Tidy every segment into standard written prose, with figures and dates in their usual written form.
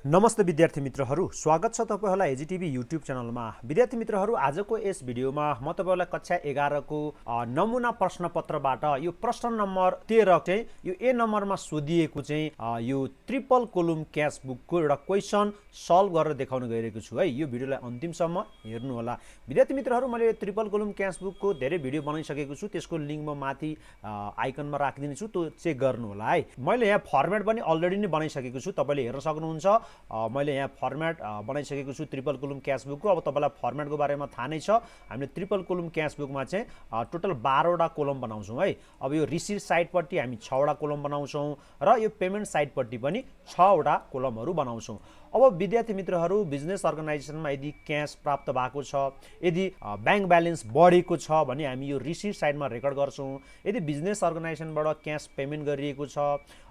नमस्ते विद्यार्थी मित्रहरू, स्वागत छ तपाईहरुलाई एजीटीभी युट्युब च्यानलमा। विद्यार्थी मित्रहरू, आजको यस भिडियोमा म तपाईहरुलाई कक्षा 11 को नमुना प्रश्नपत्रबाट यो प्रश्न नम्बर 13 चाहिँ यो ए नम्बरमा सोधिएको चाहिँ यो ट्रिपल कोलम क्याश बुकको एउटा क्वेशन सल्भ गरेर देखाउन गइरहेको छु है। यो भिडियोलाई अन्तिमसम्म हेर्नु होला। विद्यार्थी मित्रहरू, मैले ट्रिपल कोलम क्याश बुकको धेरै भिडियो बनाइसकेको छु, त्यसको लिंक म माथि आइकनमा राखिदिन्छु, त्यो चेक गर्नु होला है। मैले यहाँ फर्मेट पनि अलरेडी नै बनाइसकेको छु, तपाईले हेर्न सक्नुहुन्छ। मैले यहाँ फर्मेट बनाइसकेको छु ट्रिपल कोलम क्याश बुकको। अब तपाईलाई फर्मेटको बारेमा थाहा नै छ। हामीले ट्रिपल कोलम क्याश बुकमा चाहिँ टोटल 12 वटा कोलम बनाउँछौँ है। अब यो रिसिट साइडपट्टि हामी 6 वटा कोलम बनाउँछौँ र यो पेमेन्ट साइडपट्टि पनि 6 वटा कोलमहरू बनाउँछौँ। अब विद्यार्थी मित्रहरू, बिजनेस अर्गनाइजेसनमा यदि क्याश प्राप्त भएको छ, यदि बैंक ब्यालेन्स बढेको छ भने हामी यो रिसिट साइडमा रेकर्ड गर्छौँ। यदि बिजनेस अर्गनाइजेसनबाट क्याश पेमेन्ट गरिएको छ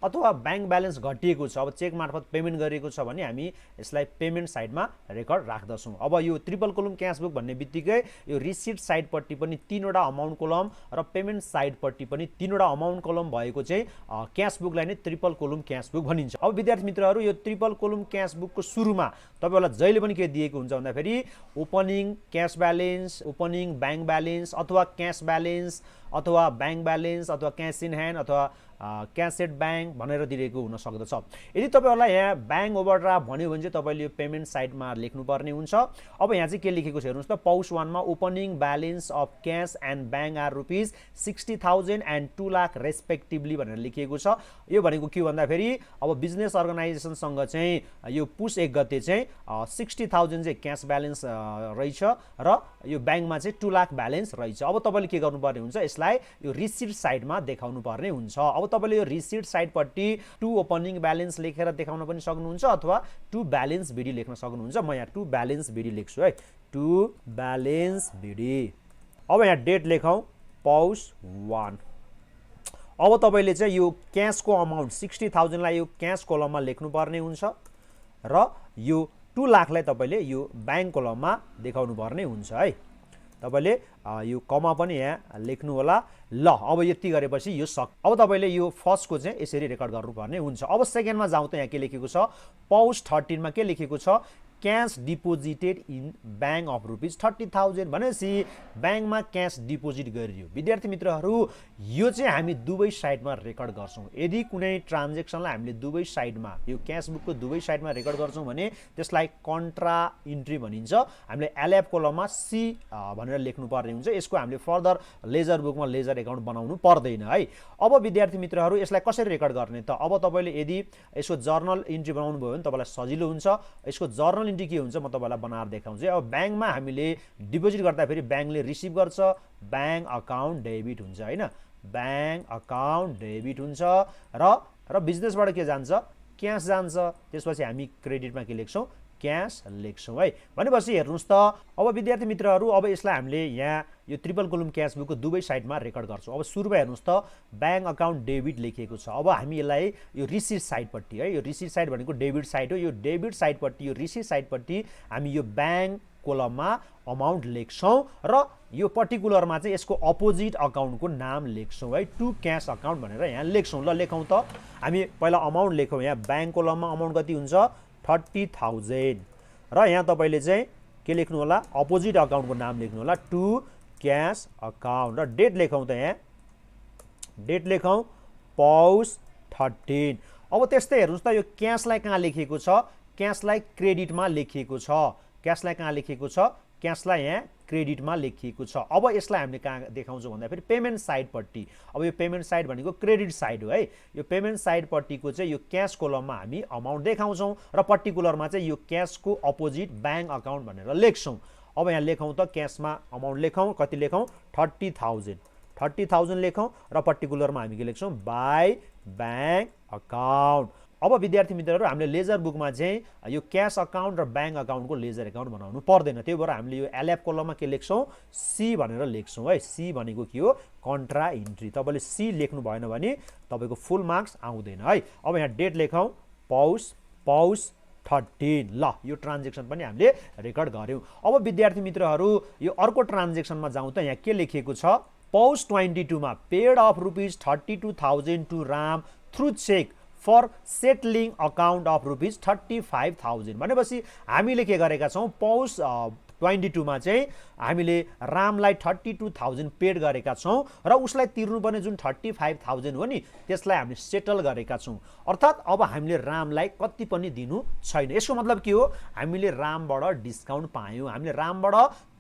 अथवा बैंक ब्यालेन्स घटिएको छ, अब चेक मार्फत पेमेन्ट गरिएको छ भने हामी यसलाई पेमेन्ट साइडमा रेकर्ड राख्दछौँ। अब यो ट्रिपल कोलम क्याश बुक भन्ने बित्तिकै यो रिसिट साइडपट्टि पनि 3 वटा अमाउन्ट कोलम र पेमेन्ट साइडपट्टि पनि 3 वटा अमाउन्ट कोलम भएको चाहिँ क्याश बुकलाई नै ट्रिपल कोलम क्याश बुक भनिन्छ। अब विद्यार्थी मित्रहरू, यो ट्रिपल कोलम क्याश बुकको सुरुमा तपाईहरुलाई जहिले पनि के दिएको हुन्छ भन्दाखेरि opening cash balance, opening bank balance अथवा क्याश ब्यालेन्स अथवा बैंक ब्यालेन्स अथवा क्याश इन ह्यान्ड अथवा क्याश एट बैंक भनेर दिएको हुन सक्दछ। यदि तपाईहरुलाई यहाँ बैंक ओभरड्राफ्ट भन्यो भने चाहिँ तपाईले यो पेमेन्ट साइडमा लेख्नुपर्ने हुन्छ। अब यहाँ चाहिँ के लेखेको छ हेर्नुस् त, पाउच 1 मा opening balance of cash and bank are rupees 60,000 and 2 lakh respectively भनेर लेखिएको छ। यो भनेको के भन्दाखेरि अब बिजनेस अर्गनाइजेसनसँग चाहिँ यो पुस 1 गते चाहिँ 60,000 चाहिँ क्याश ब्यालेन्स रहेछ र यो बैंकमा चाहिँ 2 लाख ब्यालेन्स रहेछ। अब तपाईले के गर्नुपर्ने हुन्छ, यसलाई यो रिसिट साइडमा देखाउनु पर्ने हुन्छ। अब तपाईले यो रिसिट साइडपट्टि 2 ओपनिङ ब्यालेन्स लेखेर देखाउन पनि सक्नुहुन्छ अथवा 2 ब्यालेन्स बिडी लेख्न सक्नुहुन्छ। म यहाँ 2 ब्यालेन्स बिडी लेख्छु है, 2 ब्यालेन्स बिडी। अब यहाँ डेट लेखौँ पाउच 1। अब तपाईले चाहिँ यो क्याशको अमाउन्ट 60,000 लाई यो क्याश कोलममा लेख्नु पर्ने हुन्छ र यो 2 लाखलाई तपाईले यो बैंक कोलममा देखाउनु पर्ने हुन्छ है। तपाईले यो कमा पनि यहाँ लेख्नु होला। ल, अब यति गरेपछि यो अब तपाईले यो फर्स्टको चाहिँ यसरी रेकर्ड गर्नुपर्ने हुन्छ। अब सेकेन्डमा जाउँ त यहाँ के लेखेको छ, पाउच 13 मा के लेखेको छ, cash deposited in bank of rupees 30,000 भनेपछि बैंकमा क्याश डिपोजिट गरियो। विद्यार्थी मित्रहरू, यो चाहिँ हामी दुवै साइडमा रेकर्ड गर्छौँ। यदि कुनै ट्रान्जेक्सनलाई हामीले दुवै साइडमा यो क्याश बुकको दुवै साइडमा रेकर्ड गर्छौँ भने त्यसलाई कन्ट्रा इन्ट्री भनिन्छ। हामीले एलएफ कोलममा सी भनेर लेख्नु पर्ने हुन्छ। यसको हामीले फर्दर लेजर बुकमा लेजर एकाउन्ट बनाउनु पर्दैन है। अब विद्यार्थी मित्रहरू, यसलाई कसरी रेकर्ड गर्ने त? अब तपाईले यदि यसको जर्नल इन्ट्री बनाउनु भयो भने तपाईलाई सजिलो हुन्छ। यसको जर्नल इन्ट्री के हुन्छ म तपाईलाई बनाएर देखाउँछु। अब बैंकमा हामीले डिपोजिट गर्दाखेरि बैंकले रिसिभ गर्छ, बैंक अकाउन्ट डेबिट हुन्छ हैन, बैंक अकाउन्ट डेबिट हुन्छ र बिजनेसबाट के जान्छ, क्याश जान्छ। त्यसपछि हामी क्रेडिटमा के लेख्छौँ, क्याश लेख्छौँ है। भनेपछि हेर्नुस् त, अब विद्यार्थी मित्रहरू, अब यसलाई हामीले यहाँ यो ट्रिपल कोलम क्याश बुकको दुवै साइडमा रेकर्ड गर्छौँ। अब सुरुमा हेर्नुस् त, बैंक अकाउन्ट डेबिट लेखिएको छ। अब हामी यसलाई यो रिसिट साइडपट्टि है, यो रिसिट साइड भनेको डेबिट साइड हो, यो डेबिट साइडपट्टि यो रिसिट साइडपट्टि हामी यो बैंक कोलममा अमाउन्ट लेख्छौँ र यो पर्टिकुलरमा चाहिँ यसको अपोजिट अकाउन्टको नाम लेख्छौँ है, टु क्यास अकाउन्ट भनेर यहाँ लेख्छौँ। ल, लेखौँ त। हामी पहिला अमाउन्ट लेखौँ। यहाँ बैंक कोलममा अमाउन्ट कति हुन्छ, 30,000 र यहाँ तपाईले चाहिँ के लेख्नु होला, अपोजिट अकाउन्टको नाम लेख्नु होला, टु क्याश अकाउन्ट र डेट लेखौँ त। यहाँ डेट लेखौँ पाउच 13। अब त्यस्तै हेर्नुस् त, यो क्याशलाई कहाँ लेखिएको छ, क्याशलाई क्रेडिटमा लेखिएको छ। क्याशलाई कहाँ लेखिएको छ, क्याशलाई यहाँ क्रेडिटमा लेखिएको छ। अब यसलाई हामीले कहाँ देखाउँछौँ भन्दाखेरि पेमेन्ट साइडपट्टि। अब यो पेमेन्ट साइड भनेको क्रेडिट साइड हो है। यो पेमेन्ट साइडपट्टिको चाहिँ यो क्याश कोलममा हामी अमाउन्ट देखाउँछौँ र पर्टिकुलरमा चाहिँ यो क्याशको अपोजिट बैंक अकाउन्ट भनेर लेख्छौँ। अब यहाँ लेखौँ त, क्याशमा अमाउन्ट लेखौँ, कति लेखौँ, 30,000 लेखौँ र पर्टिकुलरमा हामी के लेख्छौँ, बाई बैंक अकाउन्ट। अब विद्यार्थी मित्रहरू, हामीले लेजर बुकमा चाहिँ यो क्याश अकाउन्ट र बैंक अकाउन्टको लेजर एकाउन्ट बनाउनु पर्दैन। त्यही भएर हामीले यो एलएफ कोलममा के लेख्छौँ, सी भनेर लेख्छौँ है। सी भनेको के हो, कन्ट्रा इन्ट्री। तपाईले सी लेख्नु भएन भने तपाईको फुल मार्क्स आउँदैन है। अब यहाँ डेट लेखौँ पाउच 13। ल, यो ट्रान्जेक्सन पनि हामीले रेकर्ड गर्यौँ। अब विद्यार्थी मित्रहरू, यो अर्को ट्रान्जेक्सनमा जाउँ त। यहाँ के लेखिएको छ, पाउच 22 मा paid of rupees 32,000 to Ram through cheque for settling account of ₹35,000 भनेपछि हामीले के गरेका छौँ पौष 22 मा चाहिँ हामीले रामलाई 32,000 पेड गरेका छौँ र उसलाई तिर्नुपर्ने जुन 35,000 हो नि त्यसलाई हामीले सेटल गरेका छौँ। अर्थात् अब हामीले रामलाई कति पनि दिनु छैन। यसको मतलब के हो हामीले रामबाट डिस्काउन्ट पायौँ, हामीले रामबाट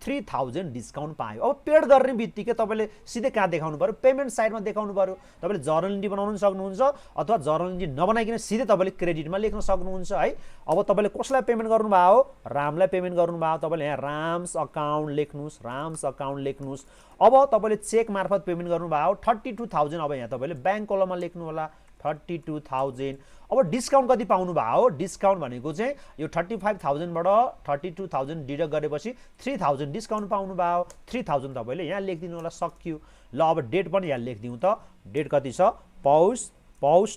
3,000 डिस्काउन्ट पायो। अब पेड गर्ने बित्तिकै तपाईँले सिधै कहाँ देखाउनु पर्यो पेमेन्ट साइडमा देखाउनु पर्यो। तपाईँले जर्नल इन्ट्री बनाउनु सक्नुहुन्छ अथवा जर्नल इन्ट्री नबनाइकन सिधै तपाईँले क्रेडिटमा लेख्न सक्नुहुन्छ है। अब तपाईँले कसलाई पेमेन्ट गर्नुभयो हो रामलाई पेमेन्ट गर्नुभयो तपाईँले यहाँ राम्स अकाउन्ट लेख्नुहोस्, राम्स अकाउन्ट लेख्नुहोस्। अब तपाईँले चेक मार्फत पेमेन्ट गर्नुभयो 32,000 अब यहाँ तपाईँले ब्याङ्क कलममा लेख्नु होला 32,000। अब डिस्काउन्ट कति पाउनु भयो हो डिस्काउन्ट भनेको चाहिँ यो 35,000 बाट 32,000 डिडक्ट गरेपछि 3,000 डिस्काउन्ट पाउनु भयो 3,000 तपाईँले यहाँ लेखिदिनु होला सक्यो। ल अब डेट पनि यहाँ लेखिदिउँ त डेट कति छ पौष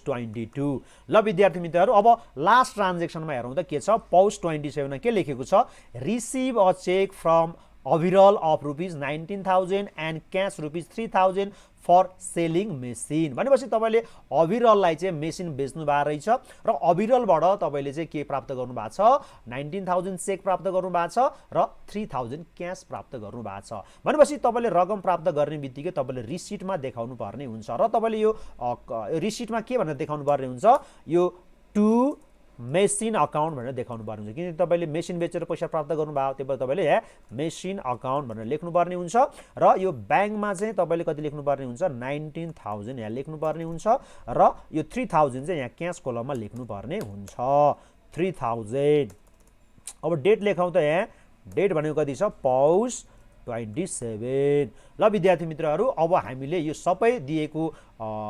22। ल विद्यार्थी मित्रहरू अब लास्ट ट्रान्जेक्सनमा हेरौँ त के छ पौष 27 मा के लेखेको छ receive a cheque from Abhiral of ₹19,000 and cash ₹3,000 for selling machine भनेपछि तपाईँले अभिरललाई चाहिँ मेसिन बेच्नु भएको रहेछ र अभिरलबाट तपाईँले चाहिँ के प्राप्त गर्नु भएको छ 19,000 चेक प्राप्त गर्नु भएको छ र 3,000 क्यास प्राप्त गर्नु भएको छ। भनेपछि तपाईँले रकम प्राप्त गर्ने बित्तिकै तपाईँले रिसिटमा देखाउनु पर्ने हुन्छ र तपाईँले यो रिसिटमा के भनेर देखाउनु पर्ने हुन्छ यो टु मेसिन अकाउन्ट भनेर देखाउनु पर्ने हुन्छ किनकि तपाईँले मेसिन बेचेर पैसा प्राप्त गर्नुभयो त्यही भएर तपाईँले यहाँ मेसिन अकाउन्ट भनेर लेख्नुपर्ने हुन्छ र यो ब्याङ्कमा चाहिँ तपाईँले कति लेख्नुपर्ने हुन्छ 19,000 यहाँ लेख्नुपर्ने हुन्छ र यो 3,000 चाहिँ यहाँ क्यास कोलममा लेख्नुपर्ने हुन्छ 3,000। अब डेट लेखौँ त यहाँ डेट भनेको कति छ पौष 27। ल विद्यार्थी मित्रहरू अब हामीले यो सबै दिएको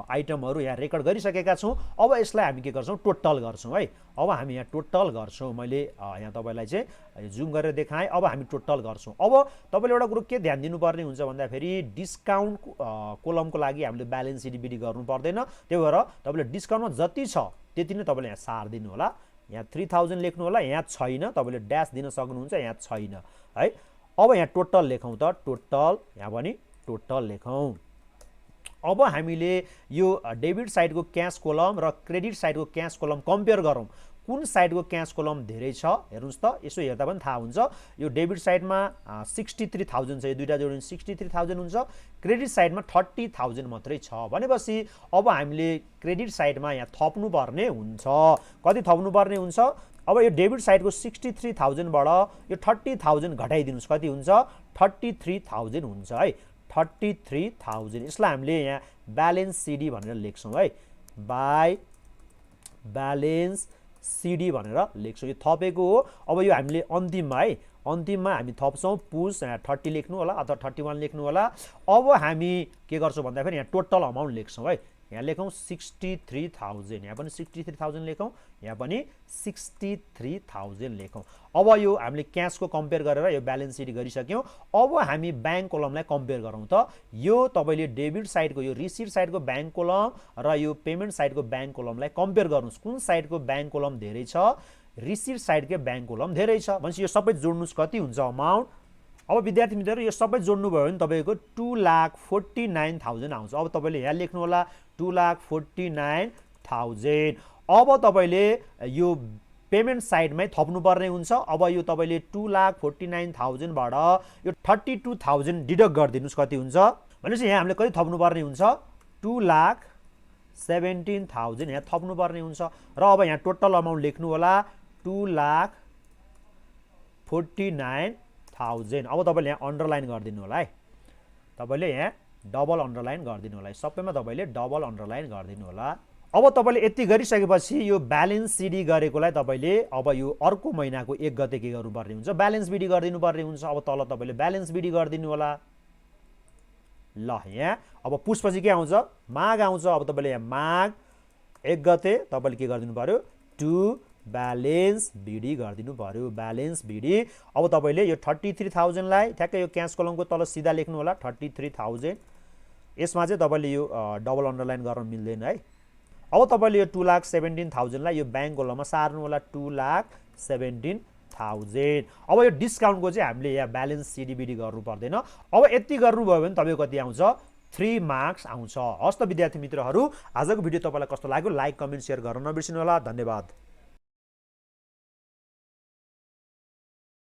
आइटमहरू यहाँ रेकर्ड गरिसकेका छौँ। अब यसलाई हामी के गर्छौँ टोटल गर्छौँ है। अब हामी यहाँ टोटल गर्छौँ मैले यहाँ तपाईँलाई चाहिँ जुम गरेर देखाएँ। अब हामी टोटल गर्छौँ। अब तपाईँले एउटा कुरो के ध्यान दिनुपर्ने हुन्छ भन्दाखेरि डिस्काउन्ट कोलमको लागि हामीले ब्यालेन्स सिडिबिडी गर्नु पर्दैन। त्यही भएर तपाईँले डिस्काउन्टमा जति छ त्यति नै तपाईँले यहाँ सारिदिनु होला। यहाँ 3,000 लेख्नु होला यहाँ छैन तपाईँले ड्यास दिन सक्नुहुन्छ यहाँ छैन है। अब यहाँ टोटल लेखौँ त टोटल यहाँ पनि टोटल लेखौँ। अब हामीले यो डेबिट साइडको क्यास कोलम र क्रेडिट साइडको क्यास कोलम कम्पेयर गरौँ कुन साइडको क्यास कोलम धेरै छ हेर्नुहोस् त यसो हेर्दा पनि थाहा हुन्छ। यो डेबिट साइडमा 63,000 छ यो दुईटा जोडिनु 63,000 हुन्छ क्रेडिट साइडमा 30,000 मात्रै छ भनेपछि अब हामीले क्रेडिट साइडमा यहाँ थप्नुपर्ने हुन्छ। कति थप्नुपर्ने हुन्छ अब यो डेबिट साइडको 63,000 बाट यो 30,000 घटाइदिनुस् कति हुन्छ 33,000 हुन्छ है 33,000। यसलाई हामीले यहाँ ब्यालेन्स सिडी भनेर लेख्छौँ है बाई ब्यालेन्स सिडी भनेर लेख्छौँ। यो थपेको हो। अब यो हामीले अन्तिममा है अन्तिममा हामी थप्छौँ पुस यहाँ 30 लेख्नु होला अथवा 31 लेख्नु होला। अब हामी के गर्छौँ भन्दाखेरि यहाँ टोटल अमाउन्ट लेख्छौँ है यहाँ लेखौँ 63,000 यहाँ पनि 63,000 लेखौँ यहाँ पनि 63,000 लेखौँ। अब यो हामीले क्यासको कम्पेयर गरेर यो ब्यालेन्स सिट गरिसक्यौँ। अब हामी ब्याङ्क कोलमलाई कम्पेयर गरौँ त यो तपाईँले डेबिट साइडको यो रिसिट साइडको ब्याङ्क कोलम र यो पेमेन्ट साइडको ब्याङ्क कोलमलाई कम्पेयर गर्नुहोस् कुन साइडको ब्याङ्क कोलम धेरै छ रिसिट साइडकै ब्याङ्क कोलम धेरै छ भनेपछि यो सबै जोड्नुहोस् कति हुन्छ अमाउन्ट। अब विद्यार्थी मित्रहरू यो सबै जोड्नुभयो भने तपाईँको 2,49,000 आउँछ। अब तपाईँले यहाँ लेख्नु होला 2,49,000। अब तपाईँले यो पेमेन्ट साइडमै थप्नुपर्ने हुन्छ। अब यो तपाईँले 2,49,000 बाट यो 32,000 डिडक्ट गरिदिनुहोस् कति हुन्छ भनेपछि यहाँ हामीले कति थप्नुपर्ने हुन्छ 2,17,000 यहाँ थप्नुपर्ने हुन्छ र अब यहाँ टोटल अमाउन्ट लेख्नु होला 2,49,000। अब तपाईँले यहाँ अन्डरलाइन गरिदिनु होला है तपाईँले यहाँ डबल अन्डरलाइन गरिदिनु होला सबैमा तपाईँले डबल अन्डरलाइन गरिदिनु होला। अब तपाईँले यति गरिसकेपछि यो ब्यालेन्स सिडी गरेकोलाई तपाईँले अब यो अर्को महिनाको 1 गते के गर्नुपर्ने हुन्छ ब्यालेन्स बिडी गरिदिनु पर्ने हुन्छ। अब तल तपाईँले ब्यालेन्स बिडी गरिदिनु होला। ल यहाँ अब पुसपछि के आउँछ माघ आउँछ। अब तपाईँले यहाँ माघ 1 गते तपाईँले के गरिदिनु पर्यो टु ब्यालेन्स बिडी गरिदिनु पर्यो ब्यालेन्स बिडी। अब तपाईँले यो 33,000 लाई ठ्याक्कै यो क्यास कोलमको तल सिधा लेख्नु होला 33,000। यसमा चाहिँ तपाईँले यो डबल अन्डरलाइन गर्न मिल्दैन है। अब तपाईँले यो 2,17,000 लाई यो ब्याङ्क कोलममा सार्नु होला 2,17,000। अब यो डिस्काउन्टको चाहिँ हामीले यहाँ ब्यालेन्स सिडिबिडी गर्नु पर्दैन। अब यति गर्नुभयो भने तपाईँको कति आउँछ फ्री मार्क्स आउँछ। हस् त विद्यार्थी मित्रहरू, आजको भिडियो तपाईँलाई कस्तो लाग्यो लाइक कमेन्ट सेयर गर्न नबिर्सिनु होला। धन्यवाद।